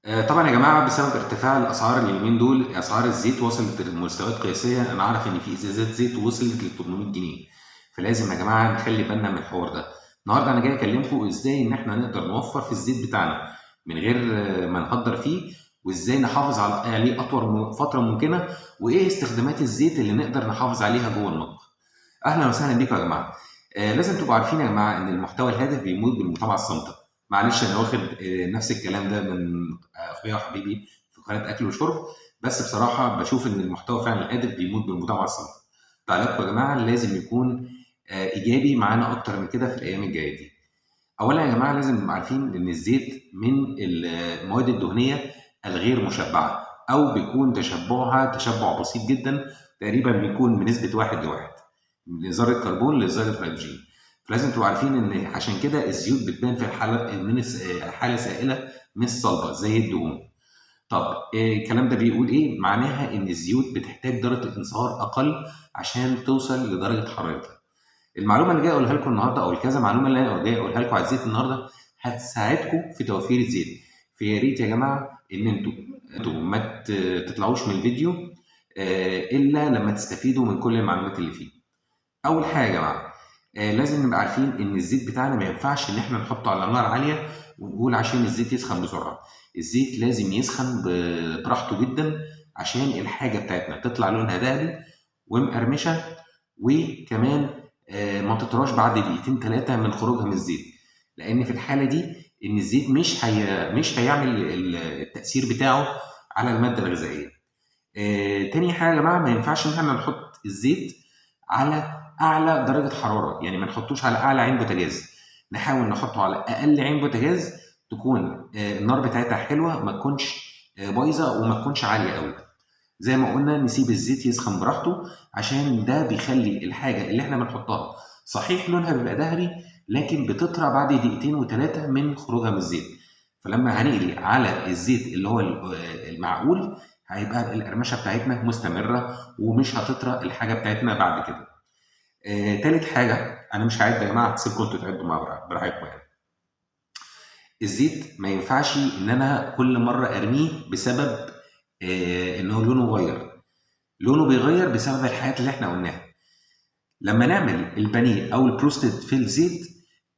طبعًا يا جماعة بسبب ارتفاع الأسعار اليومين دول، أسعار الزيت وصلت لمستويات قياسية، أنا أعرف إن في إزازات زيت وصلت ل800 جنيه، فلازم يا جماعة نخلّي بالنا من الحوار ده. النهارده أنا جاي أكلمكم إزاي إن إحنا نقدر نوفّر في الزيت بتاعنا من غير ما نهدّر فيه، وإزاي نحافظ عليه أطول فترة ممكنة، وإيه استخدامات الزيت اللي نقدر نحافظ عليها جوّه المطبخ. أهلًا وسهلًا بيكم يا جماعة. لازم تبقوا عارفين يا جماعة إن المحتوى الهادف بيموت بالمتابعة الصامتة. معلش أنا واخد نفس الكلام ده من أخويا وحبيبي في قناة أكل وشرب، بس بصراحة باشوف إن المحتوى فعلًا هادف بيموت بالمتابعة الصامتة. تعليقكم يا جماعة لازم يكون إيجابي معانا أكتر من كده في الأيام الجاية دي. أولًا يا جماعة لازم نبقى عارفين إن الزيت من المواد الدهنية الغير مشبعة، أو بيكون تشبعها تشبع بسيط جدًا، تقريبًا بيكون بنسبة 1 ل1 من ذرة كربون لذرة هيدروجين. فلازم تبقوا عارفين إن عشان كده الزيوت بتبان في الحالة من حالة سائلة مش صلبة زي الدهون. طب الكلام ده بيقول إيه؟ معناها إن الزيوت بتحتاج درجة انصهار أقل عشان توصل لدرجة حرارتها. المعلومة اللي جاي أقولها لكم النهارده أو الكذا معلومة اللي أنا جاي أقولها لكم على الزيت النهارده هتساعدكم في توفير الزيت. فيا ريت يا جماعة إن أنتم ما تطلعوش من الفيديو إلا لما تستفيدوا من كل المعلومات اللي فيه. أول حاجة يا جماعة لازم نبقى عارفين إن الزيت بتاعنا ما ينفعش إن إحنا نحطه على نار عالية ونقول عشان الزيت يسخن بسرعة. الزيت لازم يسخن براحته جدا عشان الحاجة بتاعتنا تطلع لونها ذهبي ومقرمشة، وكمان ما تطراش بعد دقيقتين 3 من خروجها من الزيت، لأن في الحالة دي إن الزيت مش هيعمل التأثير بتاعه على المادة الغذائية. تاني حاجة يا جماعة ما ينفعش إن إحنا نحط الزيت على أعلى درجة حرارة، يعني ما نحطوش على أعلى عين بوتاجاز، نحاول نحطه على أقل عين بوتاجاز تكون النار بتاعتها حلوة، ما تكونش بايظة وما تكونش عالية أوي. زي ما قلنا نسيب الزيت يسخن براحته عشان ده بيخلي الحاجة اللي احنا بنحطها صحيح لونها بيبقى ذهبي، لكن بتطرى بعد دقيقتين وثلاثة من خروجها من الزيت. فلما هنقلي على الزيت اللي هو المعقول هيبقى القرمشة بتاعتنا مستمرة ومش هتطرى الحاجة بتاعتنا بعد كده. تالت حاجة أنا مش هعد يا جماعة، هسيبكم انتوا تعدوا مع براحتكم يعني. الزيت ما ينفعش إن أنا كل مرة أرميه بسبب إن هو لونه غير. لونه بيغير بسبب الحاجات اللي احنا قلناها. لما نعمل البانيه او البروستد في الزيت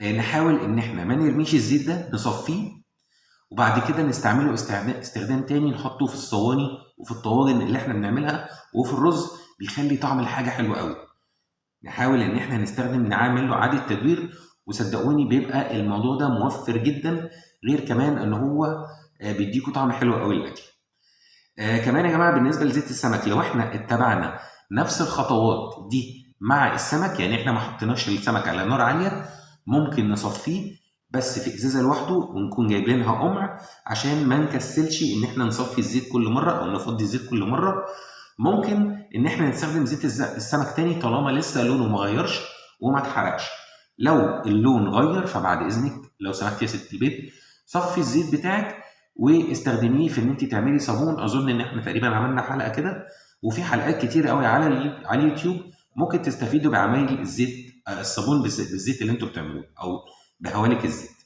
نحاول ان احنا ما نرميش الزيت ده، نصفيه وبعد كده نستعمله استخدام تاني، نحطه في الصواني وفي الطواجن اللي احنا بنعملها وفي الرز، بيخلي طعم الحاجه حلو قوي. نحاول ان احنا نعمل له اعاده تدوير، وصدقوني بيبقى الموضوع ده موفر جدا، غير كمان ان هو بيديكوا طعم حلو قوي للاكل. كمان يا جماعه بالنسبه لزيت السمك، لو احنا اتبعنا نفس الخطوات دي مع السمك، يعني احنا ما حطيناش السمك على نار عاليه، ممكن نصفيه بس في ازازه لوحده ونكون جايبينها قمع عشان ما نكسلش ان احنا نصفي الزيت كل مره او نفضي الزيت كل مره. ممكن ان احنا نستخدم زيت السمك تاني طالما لسه لونه ما غيرش وما اتحرقش. لو اللون غير فبعد اذنك لو سمحت يا ست البيت صفي الزيت بتاعك واستخدميه في ان انت تعملي صابون. اظن ان احنا تقريبا عملنا حلقه كده، وفي حلقات كتير قوي على اليوتيوب ممكن تستفيدوا بعمايل الزيت، الصابون بالزيت اللي انتوا بتعملوه او بهوالك الزيت.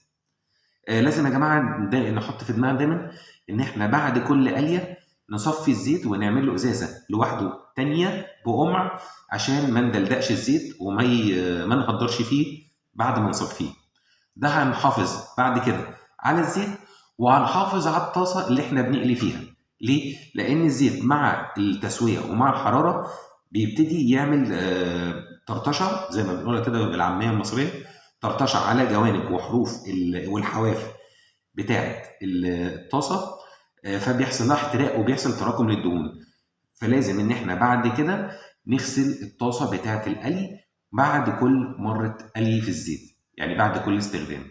لازم يا جماعه نحط في دماغنا دايما ان احنا بعد كل قليه نصفي الزيت ونعمل له ازازه لوحده تانية بقمع عشان ما ندلدقش الزيت ما نهدرش فيه بعد ما نصفيه. ده هنحافظ بعد كده على الزيت، وهنحافظ على الطاسة اللي احنا بنقلي فيها. ليه؟ لأن الزيت مع التسوية ومع الحرارة بيبتدي يعمل طرطشة زي ما بنقولها كده بالعامية المصرية، طرطشة على جوانب وحروف والحواف بتاعة الطاسة، فبيحصل لها احتراق وبيحصل تراكم للدهون. فلازم إن احنا بعد كده نغسل الطاسة بتاعة القلي بعد كل مرة قلي في الزيت، يعني بعد كل استخدام.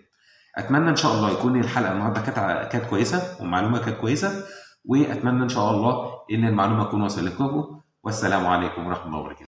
اتمنى ان شاء الله يكون الحلقه النهارده كانت كويسه والمعلومه كانت كويسه، واتمنى ان شاء الله ان المعلومه تكون وصلت لكم. والسلام عليكم ورحمه الله وبركاته.